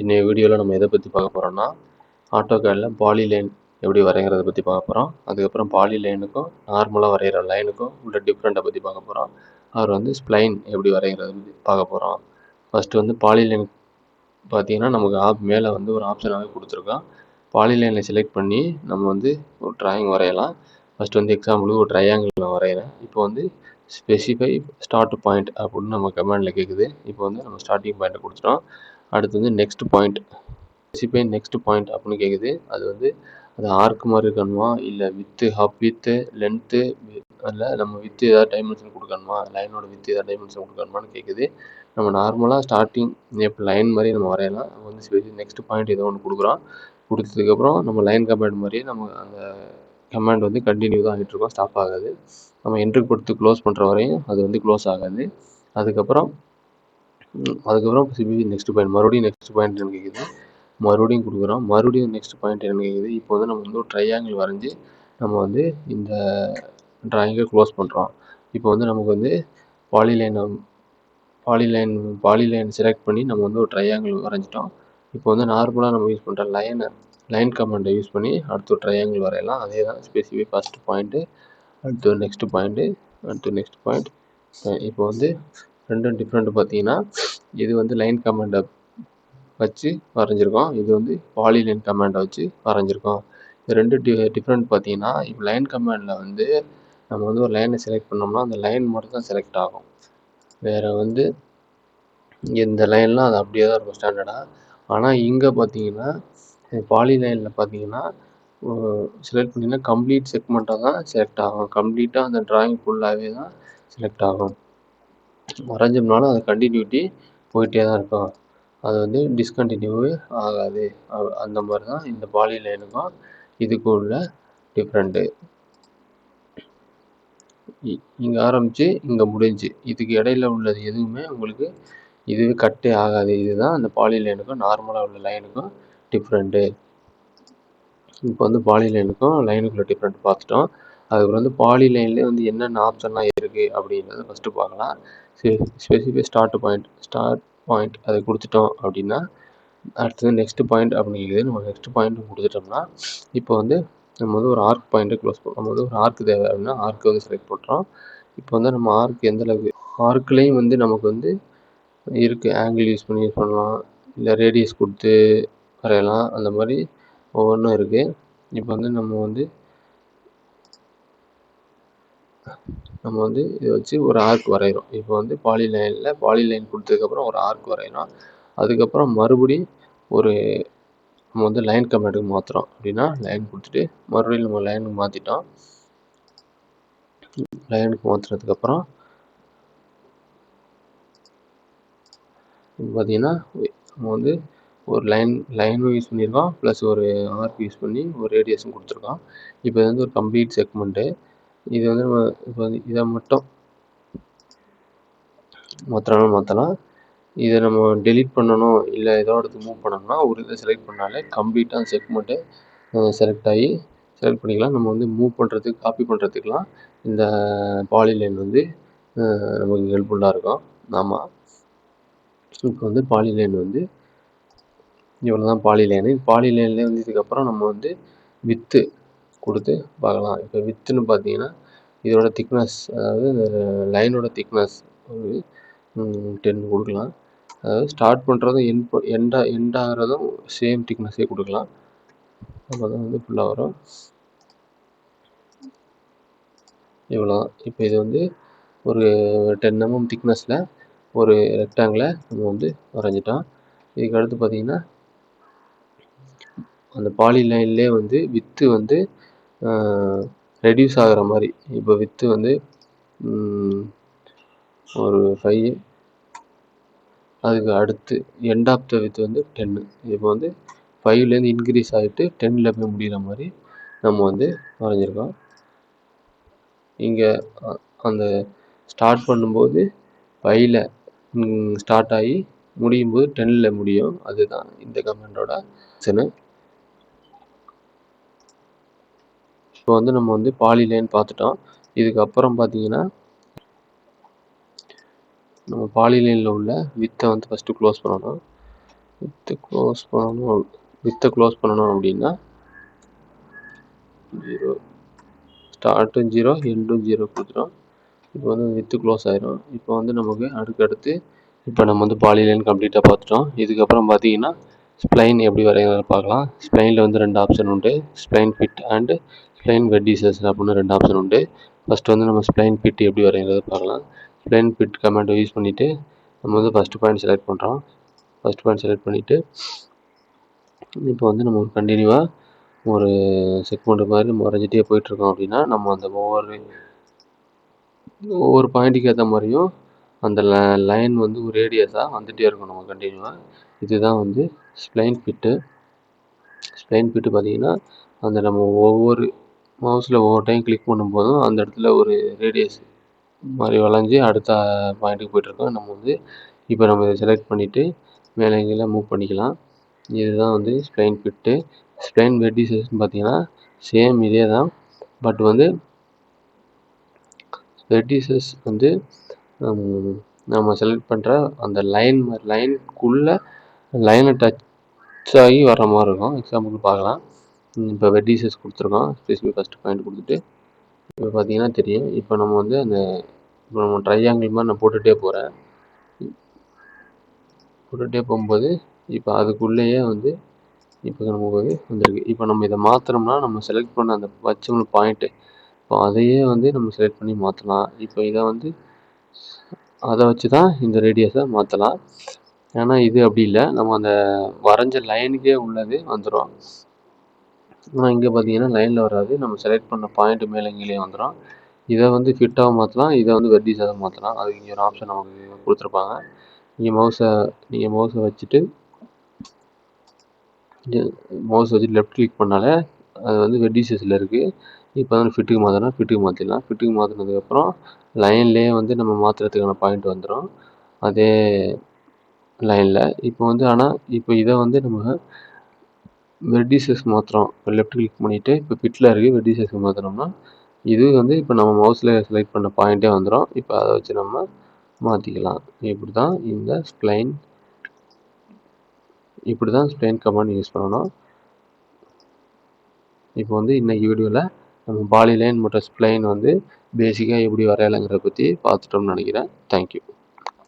இன்னைய வீடியோவில் நம்ம எதை பற்றி பார்க்க போகிறோம்னா ஆட்டோகேடில் பாலிலைன் எப்படி வரைகிறத பற்றி பார்க்க போகிறோம். அதுக்கப்புறம் பாலிலைனுக்கும் நார்மலாக வரைகிற லைனுக்கும் உள்ள டிஃப்ரெண்ட்டை பற்றி பார்க்க போகிறோம். அவர் வந்து ஸ்ப்ளைன் எப்படி வரைகிறத பற்றி பார்க்க போகிறோம். ஃபஸ்ட்டு வந்து பாலிலைன் பார்த்தீங்கன்னா நமக்கு மேலே வந்து ஒரு ஆப்ஷனாகவே கொடுத்துருக்கோம். பாலிலைனை செலக்ட் பண்ணி நம்ம வந்து ஒரு டிராயிங் வரையலாம். ஃபஸ்ட்டு வந்து எக்ஸாம்பிளுக்கு ஒரு ட்ரையாங்கிள் நான் வரைகிறேன். இப்போ வந்து ஸ்பெசிஃபை ஸ்டார்ட் பாயிண்ட் அப்படின்னு நம்ம கமெண்டில் கேட்குது. இப்போ வந்து நம்ம ஸ்டார்டிங் பாயிண்ட்டை கொடுத்துட்டோம். அடுத்து வந்து next point specify next point அப்படின்னு கேட்குது. அது வந்து அது ஆர்க் மாதிரி இருக்கணுமா, இல்லை வித்து ஹப் வித்து லென்த்து, இல்லை நம்ம வித்து ஏதாவது டைமென்ஷன் கொடுக்கணுமா, லைனோட வித்து ஏதாவது டைமென்ஷன் கொடுக்கணுமான்னு கேட்குது. நம்ம நார்மலாக ஸ்டார்டிங் இப்போ லைன் மாதிரி நம்ம வரையலாம். நம்ம வந்து நெக்ஸ்ட் பாயிண்ட் ஏதோ ஒன்று கொடுக்குறோம். கொடுத்ததுக்கப்புறம் நம்ம லைன் கமாண்ட் மாதிரியே நம்ம அந்த கமாண்ட் வந்து கண்டினியூ தான் ஆகிட்டுருக்கோம், ஸ்டாப் ஆகாது. நம்ம என்ட்ரு கொடுத்து க்ளோஸ் பண்ணுற வரையும் அது வந்து க்ளோஸ் ஆகாது. அதுக்கப்புறம் நெக்ஸ்ட் பாயிண்ட் மறுபடியும் நெக்ஸ்ட் பாயிண்ட் என்ன கேட்குது, மறுபடியும் கொடுக்குறோம். மறுபடியும் நெக்ஸ்ட் பாயிண்ட் என்ன கேட்குது. இப்போ வந்து நம்ம வந்து ஒரு ட்ரையாங்கிள் வரைஞ்சி நம்ம வந்து இந்த ட்ராயிங்கை க்ளோஸ் பண்ணுறோம். இப்போ வந்து நமக்கு வந்து பாலிலைன் செலக்ட் பண்ணி நம்ம வந்து ஒரு ட்ரையாங்கிள் வரைஞ்சிட்டோம். இப்போ வந்து நார்மலாக நம்ம யூஸ் பண்ணுற லைன் கமாண்டை யூஸ் பண்ணி அடுத்து ஒரு ட்ரையாங்கிள் வரையலாம். அதே தான் ஸ்பெசிஃபிக் ஃபஸ்ட் பாயிண்ட்டு, அடுத்து நெக்ஸ்ட் பாயிண்ட்டு, அடுத்து நெக்ஸ்ட் பாயிண்ட். இப்போ வந்து ரெண்டும் டிஃப்ரெண்ட்டு பார்த்தீங்கன்னா, இது வந்து லைன் கமாண்டை வச்சு வரைஞ்சிருக்கோம். இது வந்து பாலிலைன் கமாண்டை வச்சு வரைஞ்சிருக்கோம். இது ரெண்டு டிஃப்ரெண்ட் பார்த்தீங்கன்னா, இப்போ லைன் கமாண்டில் வந்து நம்ம வந்து ஒரு லைனை செலக்ட் பண்ணோம்னா அந்த லைன் மட்டும் தான் செலக்ட் ஆகும். வேறு வந்து இந்த லைன்லாம் அது அப்படியே தான் இருக்கும் ஸ்டாண்டர்டாக. ஆனால் இங்கே பார்த்தீங்கன்னா பாலிலைனில் பார்த்தீங்கன்னா செலக்ட் பண்ணிங்கன்னா கம்ப்ளீட் செக்மெண்ட்டாக தான் செலக்ட் ஆகும். கம்ப்ளீட்டாக அந்த ட்ராயிங் ஃபுல்லாகவே தான் செலக்ட் ஆகும். வரைஞ்சோம்னாலும் அது கண்டினியூட்டி போயிட்டே தான் இருக்கும். அது வந்து டிஸ்கண்டினியூவே ஆகாது. அந்த மாதிரி தான் இந்த பாலிலைனுக்கும் இதுக்கும் உள்ள டிஃப்ரெண்ட்டு. இங்கே ஆரம்பித்து இங்கே முடிஞ்சு இதுக்கு இடையில உள்ளது எதுவுமே உங்களுக்கு இதுவே கட்டே ஆகாது. இதுதான் அந்த பாலிலைனுக்கும் நார்மலாக உள்ள லைனுக்கும் டிஃப்ரெண்ட்டு. இப்போ வந்து பாலிலைனுக்கும் லைனுக்குள்ள டிஃப்ரெண்ட் பார்த்துட்டோம். அதுக்கப்புறம் வந்து பாலிலைன்லேயே வந்து என்னென்ன ஆப்ஷன்லாம் இருக்குது அப்படின்றத ஃபஸ்ட்டு பார்க்கலாம். ஸ்பெசிஃபிக் ஸ்டார்ட் பாயிண்ட் அதை கொடுத்துட்டோம் அப்படின்னா அடுத்தது நெக்ஸ்ட் பாயிண்ட் அப்படிங்கிறது நம்ம நெக்ஸ்ட் பாயிண்ட் கொடுத்துட்டோம்னா இப்போ வந்து நம்ம வந்து ஒரு ஆர்க் பாயிண்ட்டை க்ளோஸ் பண்ணுறோம். நம்ம வந்து ஒரு ஆர்க் தேவை அப்படின்னா ஆர்க்கை வந்து செலக்ட் பண்ணுறோம். இப்போ வந்து நம்ம ஆர்க் எந்த அளவுக்கு ஆர்க்லேயும் வந்து நமக்கு வந்து இருக்குது, ஆங்கிள் யூஸ் பண்ணலாம், இல்லை ரேடியஸ் கொடுத்து வரையலாம், அந்த மாதிரி ஒவ்வொன்றும் இருக்குது. இப்போ வந்து நம்ம வந்து இதை வச்சு ஒரு ஆர்க் வரைகிறோம். இப்போ வந்து பாலிலைன் கொடுத்ததுக்கப்புறம் ஒரு ஆர்க் வரைகிறோம். அதுக்கப்புறம் மறுபடியும் நம்ம வந்து லைன் கமாண்டுக்கு மாற்றுறோம். அப்படின்னா லைன் கொடுத்துட்டு மறுபடியும் நம்ம லைனுக்கு மாற்றிட்டோம். லைனுக்கு மாற்றுறதுக்கப்புறம் பார்த்தீங்கன்னா நம்ம வந்து ஒரு லைனும் யூஸ் பண்ணியிருக்கோம், ப்ளஸ் ஒரு ஆர்க் யூஸ் பண்ணி ஒரு ரேடியஸும் கொடுத்துருக்கோம். இப்போ இது வந்து ஒரு கம்ப்ளீட் செக்மெண்ட்டு. இது வந்து நம்ம இப்போ வந்து இதை மட்டும் மாற்றலாம். இதை நம்ம டெலீட் பண்ணணும், இல்லை இதோட மூவ் பண்ணோம்னா ஒரு இதை செலக்ட் பண்ணாலே கம்ப்ளீட்டாக செக்மெண்ட்டு செலக்ட் பண்ணிக்கலாம். நம்ம வந்து மூவ் பண்ணுறதுக்கு காப்பி பண்ணுறதுக்கெலாம் இந்த பாலிலைன் வந்து நமக்கு ஹெல்ப்ஃபுல்லாக இருக்கும். ஆமாம், இப்போ வந்து பாலிலைன் வந்து இவ்வளோ தான் பாலிலைன்லேயே வந்து இதுக்கப்புறம் நம்ம வந்து வித்து கொடுத்து பார்க்கலாம். இப்போ வித்துன்னு பார்த்தீங்கன்னா இதோட திக்னஸ், அதாவது இந்த லைனோட திக்னஸ் ஒரு 10 கொடுக்கலாம். அதாவது ஸ்டார்ட் பண்ணுறதும் எண்ட் ஆகிறதும் சேம் திக்னஸே கொடுக்கலாம். அப்போ தான் வந்து ஃபுல்லாக வரும். இவ்வளோ தான். இப்போ இது வந்து ஒரு 10 mm திக்னஸில் ஒரு ரெக்டாங்கிளை நம்ம வந்து வரைஞ்சிட்டோம். இதுக்கு அடுத்து பார்த்தீங்கன்னா அந்த பாலிலைன்லேயே வந்து வித்து வந்து ரெடியூஸ் ஆகிற மாதிரி. இப்போ வித்து வந்து ஒரு 5, அதுக்கு அடுத்து எண்ட் ஆஃப் த வித் வந்து 10. இப்போ வந்து 5லேருந்து இன்க்ரீஸ் ஆகிட்டு 10ல் போய் முடிகிற மாதிரி நம்ம வந்து வரைஞ்சிருக்கோம். இங்கே அந்த ஸ்டார்ட் பண்ணும்போது 5ல் ஸ்டார்ட் ஆகி முடியும் போது 10ல் முடியும். அதுதான் இந்த கமெண்டோட ஆப்ஷனு. இப்போ வந்து நம்ம வந்து பாலிலைன் பார்த்துட்டோம். இதுக்கப்புறம் பார்த்தீங்கன்னா நம்ம பாலிலைனில் உள்ள வித்தை வந்து ஃபஸ்ட்டு க்ளோஸ் பண்ணணும். வித்தை க்ளோஸ் பண்ணணும் அப்படின்னா 0 ஸ்டார்ட்டும் 0 எண்டும் 0 கொடுத்துரும். இப்போ வந்து வித்து க்ளோஸ் ஆயிரும். இப்போ வந்து நமக்கு அடுத்தடுத்து இப்போ நம்ம வந்து பாலிலைன் கம்ப்ளீட்டாக பார்த்துட்டோம். இதுக்கப்புறம் பார்த்தீங்கன்னா ஸ்ப்ளைன் எப்படி வரைகிறத பார்க்கலாம். ஸ்ப்ளைனில் வந்து 2 ஆப்ஷன் உண்டு. Spline fit and spline vertices அப்படின்னு 2 ஆப்ஷன் உண்டு. ஃபஸ்ட்டு வந்து நம்ம ஸ்ப்ளைன் ஃபிட் எப்படி வரைகிறத பார்க்கலாம். ஸ்ப்ளைன் ஃபிட் கமெண்ட்டை யூஸ் பண்ணிவிட்டு நம்ம வந்து ஃபஸ்ட்டு பாயிண்ட் செலக்ட் பண்ணுறோம். ஃபஸ்ட் பாயிண்ட் செலக்ட் பண்ணிவிட்டு இப்போ வந்து நம்ம ஒரு கண்டினியூவாக ஒரு செக்மெண்ட் மாதிரி நம்ம வரைஞ்சிட்டே போயிட்டுருக்கோம் அப்படின்னா நம்ம அந்த ஒவ்வொரு பாயிண்ட்டுக்கு ஏற்ற மாதிரியும் அந்த லைன் வந்து ஒரு ரேடியஸாக வந்துகிட்டே இருக்கும் நம்ம கண்டினியூவாக. இதுதான் வந்து ஸ்ப்ளைன் ஃபிட்டு. ஸ்ப்ளைன் ஃபிட்டு பார்த்தீங்கன்னா அந்த நம்ம ஒவ்வொரு மவுஸில் ஒவ்வொரு டைம் கிளிக் பண்ணும்போதும் அந்த இடத்துல ஒரு ரேடியஸ் மாதிரி வளைஞ்சி அடுத்த பாயிண்ட்டுக்கு போயிட்டுருக்கோம். நம்ம வந்து இப்போ நம்ம இதை செலக்ட் பண்ணிவிட்டு மேலே கீழே மூவ் பண்ணிக்கலாம். இதுதான் வந்து ஸ்ப்ளைன் ஃபிட்டு. ஸ்ப்ளைன் வெர்டிசஸ்ன்னு பார்த்தீங்கன்னா சேம் இதே தான். பட் வந்து வெர்டிசஸ் வந்து நம்ம செலக்ட் பண்ணுற அந்த லைனுக்குள்ளே லைனை டச் ஆகி வர்ற மாதிரி இருக்கும். எக்ஸாம்பிளுக்கு பார்க்கலாம். இப்போ வெர்டிசஸ் கொடுத்துருக்கோம். ஸ்பெசிஃபிக் ஃபஸ்ட்டு பாயிண்ட் கொடுத்துட்டு இப்போ பார்த்தீங்கன்னா தெரியும். இப்போ நம்ம வந்து இப்போ நம்ம ட்ரையாங்கிள் மாதிரி நான் போட்டுகிட்டே போகும்போது இப்போ அதுக்குள்ளேயே வந்து இப்போ நமக்கு வந்து வந்துருக்கு. இப்போ நம்ம இதை மாற்றினோம்னா நம்ம செலக்ட் பண்ண அந்த வச்சோம்ல பாயிண்ட்டு, இப்போ அதையே வந்து நம்ம செலக்ட் பண்ணி மாற்றலாம். இப்போ இதை வந்து அதை வச்சு தான் இந்த ரேடியஸை மாற்றலாம். ஏன்னா இது அப்படி இல்லை, நம்ம அந்த வரைஞ்ச லைனுக்கே உள்ளது வந்துடும். ஆனால் இங்கே பார்த்தீங்கன்னா லைனில் வராது, நம்ம செலக்ட் பண்ண பாயிண்ட் மேலே கீழே வந்துடும். இதை வந்து ஃபிட்டாக மாற்றலாம், இதை வந்து வெர்டிஸாக மாற்றலாம். அதுக்கு இங்கே ஒரு ஆப்ஷன் நமக்கு கொடுத்துருப்பாங்க. நீங்கள் மவுஸை வச்சுட்டு லெஃப்ட் கிளிக் பண்ணாலே அது வந்து வெர்டிசஸில் இருக்குது. இப்போ வந்து ஃபிட்டுக்கு மாற்றிடலாம். ஃபிட்டுக்கு மாற்றினதுக்கப்புறம் லைன்லேயே வந்து நம்ம மாற்றுறதுக்கான பாயிண்ட் வந்துடும் அதே லைனில். இப்போ வந்து ஆனால் இப்போ இதை வந்து நம்ம வெர்டிசஸ் மாற்றுறோம். இப்போ லெஃப்ட் கிளிக் பண்ணிவிட்டு இப்போ ஃபிட்டில் இருக்குது, வெர்டிசஸ் மாற்றினோம்னா இது வந்து இப்போ நம்ம மவுஸில் செலக்ட் பண்ண பாயிண்ட்டே வந்துடும். இப்போ அதை வச்சு நம்ம மாற்றிக்கலாம். இப்படி தான் ஸ்ப்ளைன் கமாண்ட் யூஸ் பண்ணணும். இப்போ வந்து இன்னைக்கு வீடியோவில் நம்ம பாலிலைன் மற்றும் ஸ்ப்ளைன் வந்து பேசிக்காக எப்படி வரையலாங்கிறத பற்றி பார்த்துட்டோம்னு நினைக்கிறேன். தேங்க்யூ.